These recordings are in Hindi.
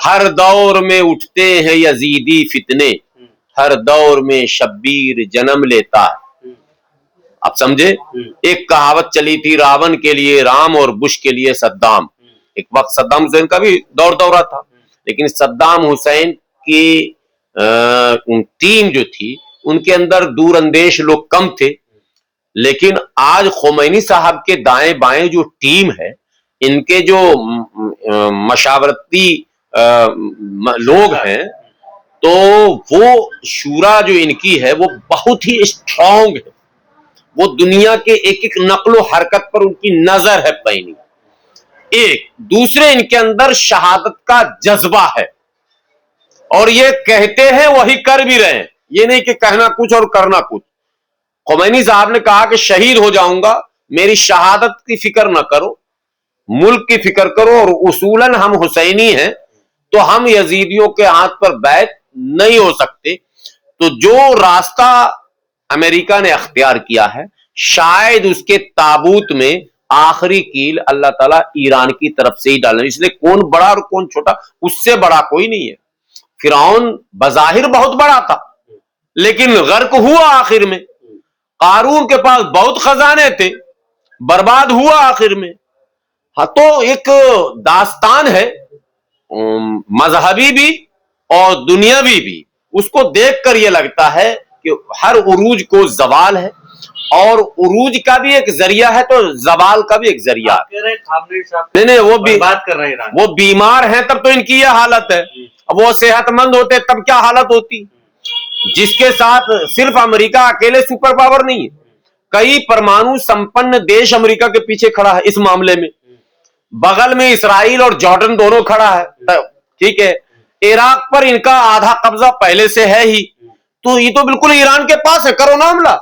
हर दौर में उठते हैं यजीदी फितने, हर दौर में शब्बीर जन्म लेता है। आप समझे? एक कहावत चली थी, रावण के लिए राम और बुश के लिए सद्दाम। एक वक्त सद्दाम हुसैन का भी दौरा था, लेकिन सद्दाम हुसैन की टीम जो थी उनके अंदर दूरअंदेश लोग कम थे। लेकिन आज खुमैनी साहब के दाएं बाएं जो टीम है, इनके जो मशावरती लोग हैं, तो वो शूरा जो इनकी है वो बहुत ही स्ट्रांग है। वो दुनिया के एक एक नक्लो हरकत पर उनकी नजर है पैनी। एक दूसरे, इनके अंदर शहादत का जज्बा है और ये कहते हैं वही कर भी रहे हैं। ये नहीं कि कहना कुछ और करना कुछ। खुमैनी साहब ने कहा कि शहीद हो जाऊंगा, मेरी शहादत की फिक्र ना करो, मुल्क की फिक्र करो। और उसूलन हम हुसैनी हैं, तो हम यजीदियों के हाथ पर बैठ नहीं हो सकते। तो जो रास्ता अमेरिका ने अख्तियार किया है, शायद उसके ताबूत में आखिरी कील अल्लाह ताला ईरान की तरफ से ही डालना। इसलिए कौन बड़ा और कौन छोटा, उससे बड़ा कोई नहीं है। फिरौन बजाहिर बहुत बड़ा था, लेकिन गर्क हुआ आखिर में। कारून के पास बहुत खजाने थे, बर्बाद हुआ आखिर में। हाँ, तो एक दास्तान है, मजहबी भी और दुनियावी भी। उसको देखकर यह लगता है कि हर उरूज को जवाल है, और उरूज का भी एक जरिया है तो जवाल का भी एक जरिया है। नहीं, वो भी बात कर रहे हैं, वो बीमार हैं तब तो इनकी यह हालत है। अब वो सेहतमंद होते तब क्या हालत होती। जिसके साथ सिर्फ अमेरिका अकेले सुपर पावर नहीं है, कई परमाणु संपन्न देश अमेरिका के पीछे खड़ा है इस मामले में। बगल में इसराइल और जॉर्डन दोनों खड़ा है, ठीक है। इराक पर इनका आधा कब्जा पहले से है ही, तो ये तो बिल्कुल ईरान के पास है, करो ना हमला।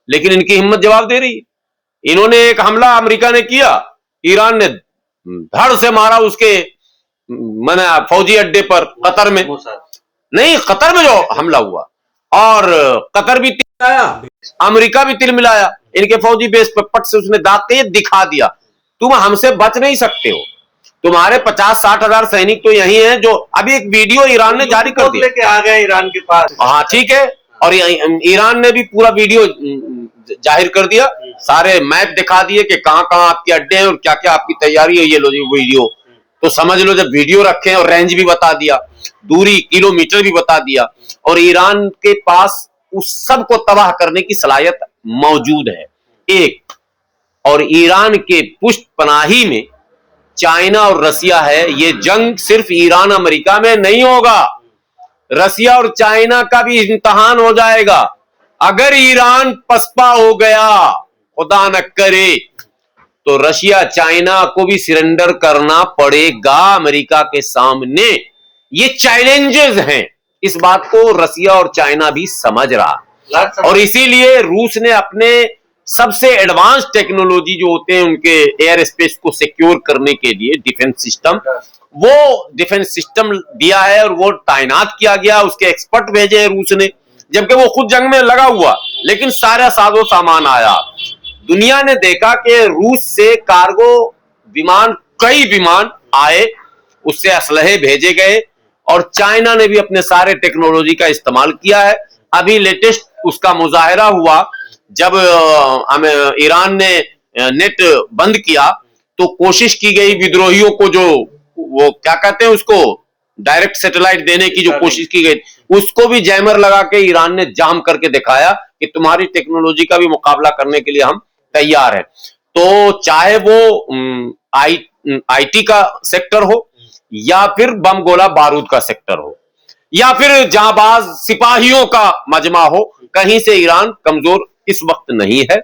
लेकिन इनकी हिम्मत जवाब दे रही है। इन्होंने एक हमला अमेरिका ने किया, ईरान ने धड़ से मारा उसके माने फौजी अड्डे पर, कतर में नहीं, कतर में जो हमला हुआ, और कतर भी तिल मिलाया, अमेरिका भी तिल मिलाया इनके फौजी बेस पर। पट से उसने दाग के दिखा दिया, तुम हमसे बच नहीं सकते हो। तुम्हारे 50-60 हजार सैनिक तो यही हैं। जो अभी एक वीडियो ईरान ने जारी कर दिया, लेके आ गए ईरान के पास। हाँ, ठीक है। और ईरान ने भी पूरा वीडियो जाहिर कर दिया, सारे मैप दिखा दिए कि कहां कहां आपके अड्डे हैं और क्या क्या आपकी तैयारी है। ये लो जी वीडियो, तो समझ लो जब वीडियो रखे और रेंज भी बता दिया, दूरी किलोमीटर भी बता दिया, और ईरान के पास उस सब को तबाह करने की सलाहियत मौजूद है। एक, और ईरान के पुष्ट पनाही में चाइना और रसिया है। ये जंग सिर्फ ईरान अमेरिका में नहीं होगा, रसिया और चाइना का भी इम्तिहान हो जाएगा। अगर ईरान पसपा हो गया, खुदा न करे, तो रशिया चाइना को भी सरेंडर करना पड़ेगा अमेरिका के सामने। ये चैलेंजेस हैं, इस बात को रसिया और चाइना भी समझ रहा। और इसीलिए रूस ने अपने सबसे एडवांस टेक्नोलॉजी जो होते हैं उनके एयर स्पेस को सिक्योर करने के लिए डिफेंस सिस्टम, वो डिफेंस सिस्टम दिया है और वो तैनात किया गया। उसके एक्सपर्ट भेजे हैं रूस ने, जबकि वो खुद जंग में लगा हुआ, लेकिन सारा साजो सामान आया। दुनिया ने देखा कि रूस से कार्गो विमान, कई विमान आए, उससे असलहे भेजे गए, और चाइना ने भी अपने सारे टेक्नोलॉजी का इस्तेमाल किया है। अभी लेटेस्ट उसका मुजाहरा हुआ जब ईरान ने नेट बंद किया, तो कोशिश की गई विद्रोहियों को, जो वो क्या कहते हैं उसको, डायरेक्ट सैटेलाइट देने की जो कोशिश की गई, उसको भी जैमर लगा के ईरान ने जाम करके दिखाया कि तुम्हारी टेक्नोलॉजी का भी मुकाबला करने के लिए हम तैयार हैं। तो चाहे वो आईटी का सेक्टर हो, या फिर बम गोला बारूद का सेक्टर हो, या फिर जांबाज सिपाहियों का मजमा हो, कहीं से ईरान कमजोर इस वक्त नहीं है।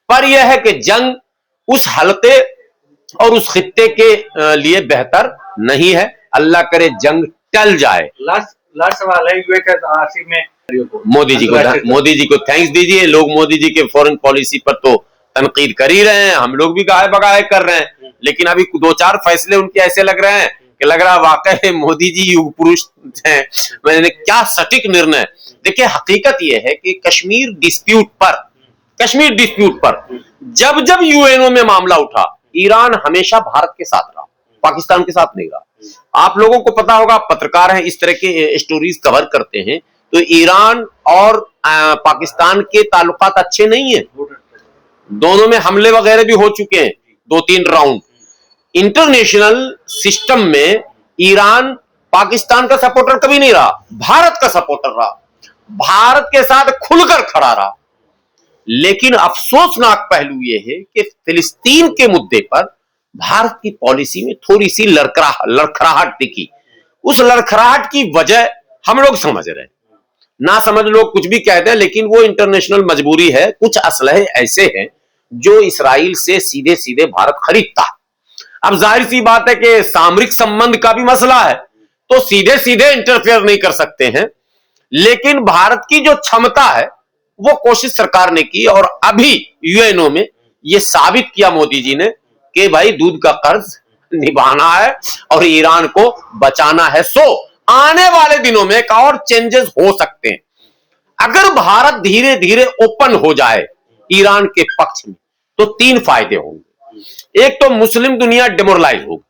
पर यह है कि जंग उस हलके और उस खित्ते के लिए बेहतर नहीं है। अल्लाह करे जंग टल जाए। लास्ट सवाल है यूए में मोदी जी को थैंक्स दीजिए। लोग मोदी जी के फॉरेन पॉलिसी पर तो तनकीद कर ही रहे हैं, हम लोग भी गाहे बगाहे कर रहे हैं, लेकिन अभी 2-4 फैसले उनके ऐसे लग रहे हैं कि लग रहा वाकई मोदी जी युग पुरुष हैं। मैंने क्या सटीक निर्णय। देखिए, हकीकत यह है कि कश्मीर डिस्प्यूट पर जब जब यूएनओ में मामला उठा, ईरान हमेशा भारत के साथ रहा, पाकिस्तान के साथ नहीं रहा। आप लोगों को पता होगा, पत्रकार हैं, इस तरह के स्टोरीज कवर करते हैं, तो ईरान और पाकिस्तान के ताल्लुकात अच्छे नहीं है। दोनों में हमले वगैरह भी हो चुके हैं, 2-3 राउंड। इंटरनेशनल सिस्टम में ईरान पाकिस्तान का सपोर्टर कभी नहीं रहा, भारत का सपोर्टर रहा, भारत के साथ खुलकर खड़ा रहा। लेकिन अफसोसनाक पहलू यह है कि फिलिस्तीन के मुद्दे पर भारत की पॉलिसी में थोड़ी सी लड़खड़ाहट दिखी। उस लड़खड़ाहट की वजह हम लोग समझ रहे हैं, ना समझ लोग कुछ भी कहते हैं, लेकिन वो इंटरनेशनल मजबूरी है। कुछ असलहे ऐसे हैं जो इसराइल से सीधे सीधे भारत खरीदता है। अब जाहिर सी बात है कि सामरिक संबंध का भी मसला है, तो सीधे सीधे इंटरफेयर नहीं कर सकते हैं, लेकिन भारत की जो क्षमता है वो कोशिश सरकार ने की, और अभी यूएनओ में ये साबित किया मोदी जी ने कि भाई दूध का कर्ज निभाना है और ईरान को बचाना है। सो आने वाले दिनों में एक और चेंजेस हो सकते हैं। अगर भारत धीरे धीरे ओपन हो जाए ईरान के पक्ष में, तो 3 फायदे होंगे। एक तो मुस्लिम दुनिया डिमोरलाइज होगी,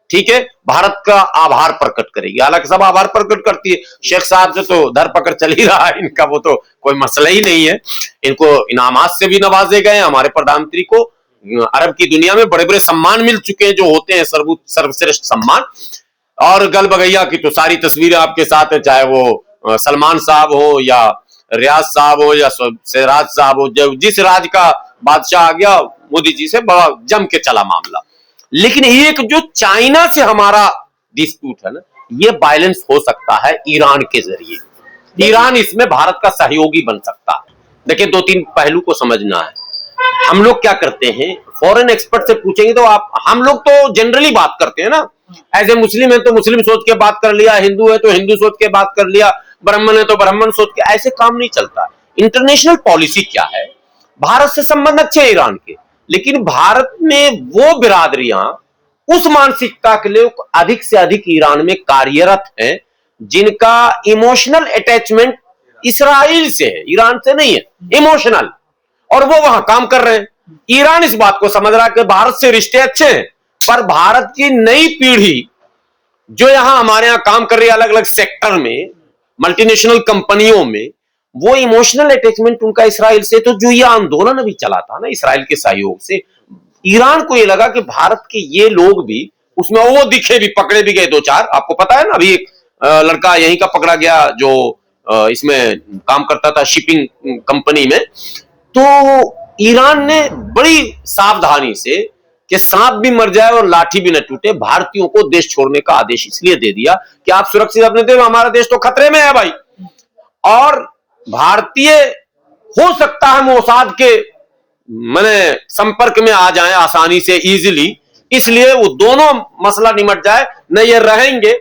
ठीक है, भारत का आभार प्रकट करेगी। हालांकि सब आभार प्रकट करती है, शेख साहब से तो धरपकड़ चल ही रहा है इनका, वो तो कोई मसला ही नहीं है। इनको इनामात से भी नवाजे गए, हमारे प्रधानमंत्री को अरब की दुनिया में बड़े बड़े सम्मान मिल चुके हैं, जो होते हैं सर्वश्रेष्ठ सम्मान। और गल बगैया की तो सारी तस्वीरें आपके साथ है, चाहे वो सलमान साहब हो या रियाज साहब हो या सिराज साहब हो, जब जिस राज का बादशाह आ गया, मोदी जी से बड़ा जम के चला मामला। लेकिन एक जो चाइना से हमारा डिस्प्यूट है ना, ये बैलेंस हो सकता है ईरान के जरिए। ईरान इसमें भारत का सहयोगी बन सकता है। देखिए, 2-3 पहलू को समझना है। हम लोग क्या करते हैं, फॉरेन एक्सपर्ट से पूछेंगे तो हम लोग तो जनरली बात करते हैं ना, एज ए मुस्लिम है तो मुस्लिम सोच के बात कर लिया, हिंदू है तो हिंदू सोच के बात कर लिया, ब्राह्मण है तो ब्राह्मण सोच के, ऐसे काम नहीं चलता। इंटरनेशनल पॉलिसी क्या है, भारत से संबंध अच्छे हैं ईरान के, लेकिन भारत में वो बिरादरियां उस मानसिकता के लिए अधिक से अधिक ईरान में कार्यरत हैं जिनका इमोशनल अटैचमेंट इसराइल से है, ईरान से नहीं है, इमोशनल, और वो वहां काम कर रहे हैं। ईरान इस बात को समझ रहा है कि भारत से रिश्ते अच्छे हैं, पर भारत की नई पीढ़ी जो यहां हमारे यहां काम कर रही है अलग अलग सेक्टर में, मल्टीनेशनल कंपनियों में, वो इमोशनल अटैचमेंट उनका इसराइल से। तो जो ये आंदोलन अभी चला था ना इसराइल के सहयोग से, ईरान को ये लगा कि भारत के ये लोग भी उसमें, वो दिखे भी, पकड़े भी गए 2-4। आपको पता है ना, अभी एक लड़का यहीं का पकड़ा गया जो इसमें काम करता था शिपिंग कंपनी में। तो ईरान ने बड़ी सावधानी से कि सांप भी मर जाए और लाठी भी न टूटे, भारतीयों को देश छोड़ने का आदेश इसलिए दे दिया कि आप सुरक्षित अपने देश, हमारा देश तो खतरे में है भाई। और भारतीय हो सकता है मोसाद के मैंने संपर्क में आ जाएं आसानी से, इजीली, इसलिए वो दोनों मसला निमट जाए, न ये रहेंगे,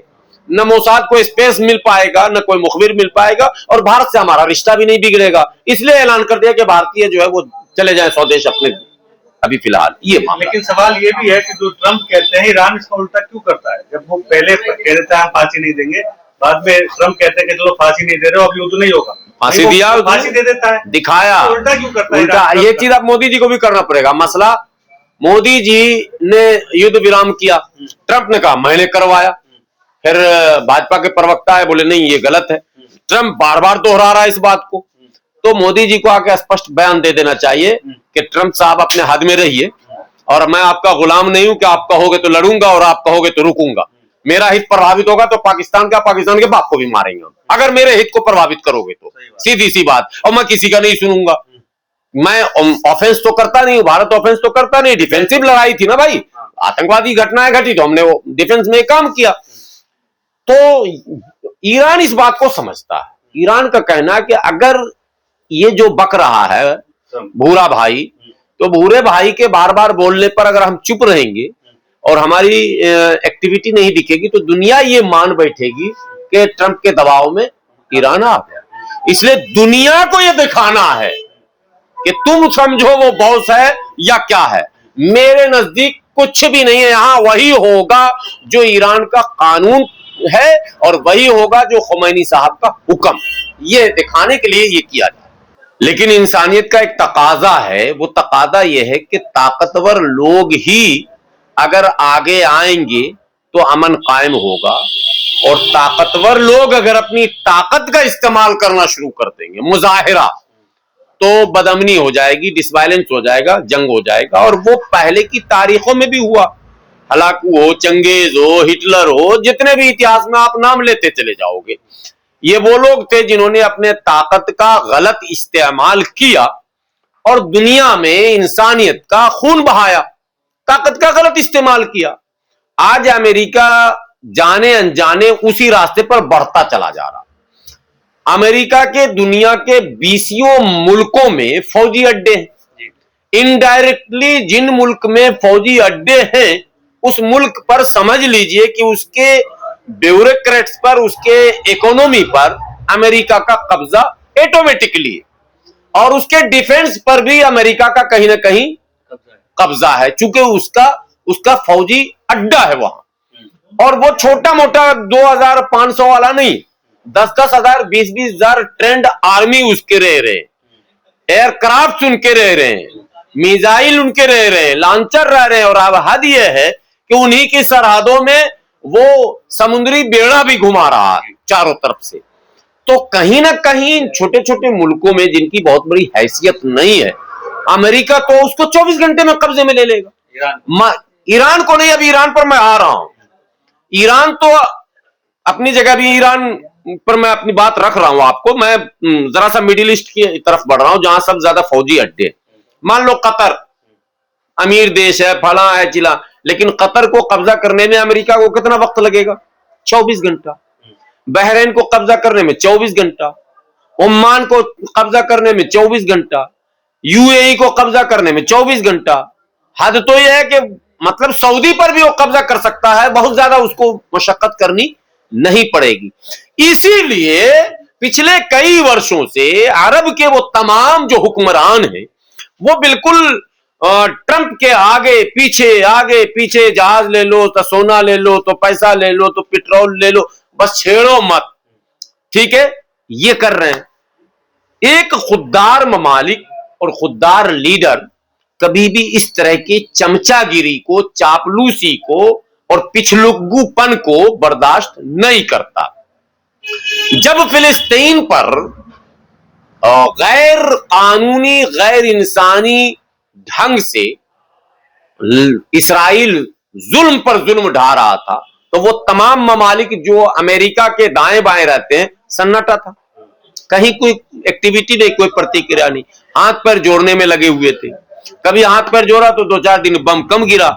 न मोसाद को स्पेस मिल पाएगा, न कोई मुखबिर मिल पाएगा, और भारत से हमारा रिश्ता भी नहीं बिगड़ेगा। इसलिए ऐलान कर दिया कि भारतीय जो है वो चले जाए स्वदेश अपने अभी फिलहाल ये मामला। लेकिन सवाल ये भी है कि जो ट्रंप कहते हैं ईरान इसका उल्टा क्यों करता है, जब वो पहले कह देता है हम फांसी नहीं देंगे, बाद में ट्रंप कहते हैं कि चलो फांसी नहीं दे रहे हो, अब युद्ध नहीं होगा, फांसी दिया, फांसी दे देता है, दिखाया, उल्टा क्यों करता है? उल्टा ये चीज अब मोदी जी को भी करना पड़ेगा। मसला मोदी जी ने युद्ध विराम किया, ट्रंप ने कहा मैंने करवाया, फिर भाजपा के प्रवक्ता है बोले नहीं ये गलत है, ट्रंप बार बार दोहरा रहा है इस बात को। तो मोदी जी को आके स्पष्ट बयान दे देना चाहिए कि ट्रंप साहब अपने हद में रहिए, और मैं आपका गुलाम नहीं हूं कि आप कहोगे तो लड़ूंगा और आप कहोगे तो रुकूंगा। मेरा हित प्रभावित होगा तो पाकिस्तान के बाप को भी मारेंगे अगर मेरे हित को प्रभावित करोगे तो, सीधी सी बात। और मैं किसी का नहीं सुनूंगा, मैं ऑफेंस तो करता नहीं हूं, भारत ऑफेंस तो करता नहीं, डिफेंसिव लड़ाई थी ना भाई, आतंकवादी घटनाएं घटी तो हमने वो डिफेंस में काम किया। तो ईरान इस बात को समझता है। ईरान का कहना है कि अगर ये जो बक रहा है भूरा भाई, तो भूरे भाई के बार बार बोलने पर अगर हम चुप रहेंगे और हमारी एक्टिविटी नहीं दिखेगी तो दुनिया ये मान बैठेगी कि ट्रंप के दबाव में ईरान आ गया। इसलिए दुनिया को ये दिखाना है कि तुम समझो वो बॉस है या क्या है। मेरे नजदीक कुछ भी नहीं है, यहां वही होगा जो ईरान का कानून है और वही होगा जो खुमैनी साहब का हुक्म, ये दिखाने के लिए ये किया जाए। लेकिन इंसानियत का एक तकाजा है, वो तकाजा ये है कि ताकतवर लोग ही अगर आगे आएंगे तो अमन कायम होगा। और ताकतवर लोग अगर अपनी ताकत का इस्तेमाल करना शुरू कर देंगे, मुजाहिरा, तो बदअमनी हो जाएगी, डिसवायलेंस हो जाएगा, जंग हो जाएगा। और वो पहले की तारीखों में भी हुआ, हलाकू हो, चंगेज हो, हिटलर हो, जितने भी इतिहास में आप नाम लेते चले जाओगे, ये वो लोग थे जिन्होंने अपने ताकत का गलत इस्तेमाल किया और दुनिया में इंसानियत का खून बहाया, ताकत का गलत इस्तेमाल किया। आज अमेरिका जाने अनजाने उसी रास्ते पर बढ़ता चला जा रहा। अमेरिका के दुनिया के 20 मुल्कों में फौजी अड्डे हैं। इनडायरेक्टली जिन मुल्क में फौजी अड्डे हैं, उस मुल्क पर समझ लीजिए कि उसके ब्यूरोक्रेट्स पर, उसके इकोनॉमी पर अमेरिका का कब्जा ऑटोमेटिकली है। और उसके डिफेंस पर भी अमेरिका का कहीं ना कहीं कब्जा है, चूंकि उसका फौजी अड्डा है वहां। और वो छोटा मोटा 2500 वाला नहीं, 10-10 हजार, 20-20 हजार ट्रेंड आर्मी उसके रह रहे, एयरक्राफ्ट उनके रह रहे हैं, मिसाइल उनके रह रहे हैं, लॉन्चर रह रहे हैं। और अब हद यह है कि उन्हीं की सरहदों में वो समुद्री बेड़ा भी घुमा रहा है चारों तरफ से। तो कहीं ना कहीं छोटे छोटे मुल्कों में जिनकी बहुत बड़ी हैसियत नहीं है, अमेरिका तो उसको 24 घंटे में कब्जे में ले लेगा। ईरान को नहीं, अभी ईरान पर मैं आ रहा हूं। ईरान तो अपनी जगह भी, ईरान पर मैं अपनी बात रख रहा हूं आपको। मैं जरा सा मिडिल ईस्ट की तरफ बढ़ रहा हूं, जहां सब ज्यादा फौजी अड्डे। मान लो कतर अमीर देश है, फला है, चिला, लेकिन कतर को कब्जा करने में अमेरिका को कितना वक्त लगेगा? 24 घंटा। बहरीन को कब्जा करने में 24 घंटा, ओमान को कब्जा करने में 24 घंटा, यूएई को कब्जा करने में 24 घंटा। हद तो यह है कि मतलब सऊदी पर भी वो कब्जा कर सकता है, बहुत ज्यादा उसको मशक्कत करनी नहीं पड़ेगी। इसीलिए पिछले कई वर्षों से अरब के वो तमाम जो हुक्मरान हैं, वो बिल्कुल ट्रंप के आगे पीछे, जहाज ले लो तो सोना ले लो, तो पैसा ले लो, तो पेट्रोल ले लो, बस छेड़ो मत, ठीक है, ये कर रहे हैं। एक खुददार ममालिक और खुददार लीडर कभी भी इस तरह की चमचागिरी को, चापलूसी को और पिछलुग्गूपन को बर्दाश्त नहीं करता। जब फिलिस्तीन पर गैर कानूनी, गैर इंसानी ढंग से इस्राइल जुल्म पर जुल्म ढा रहा था, तो वो तमाम ममालिक जो अमेरिका के दाएं बाएं रहते हैं, सन्नाटा था। कहीं कोई एक्टिविटी नहीं, कोई प्रतिक्रिया नहीं, हाथ पैर जोड़ने में लगे हुए थे। कभी हाथ पैर जोड़ा तो 2-4 दिन बम कम गिरा,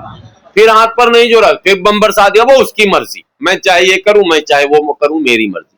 फिर हाथ पैर नहीं जोड़ा फिर बम बरसा दिया, वो उसकी मर्जी, मैं चाहे ये करूं, मैं चाहे वो करूं, मेरी मर्जी।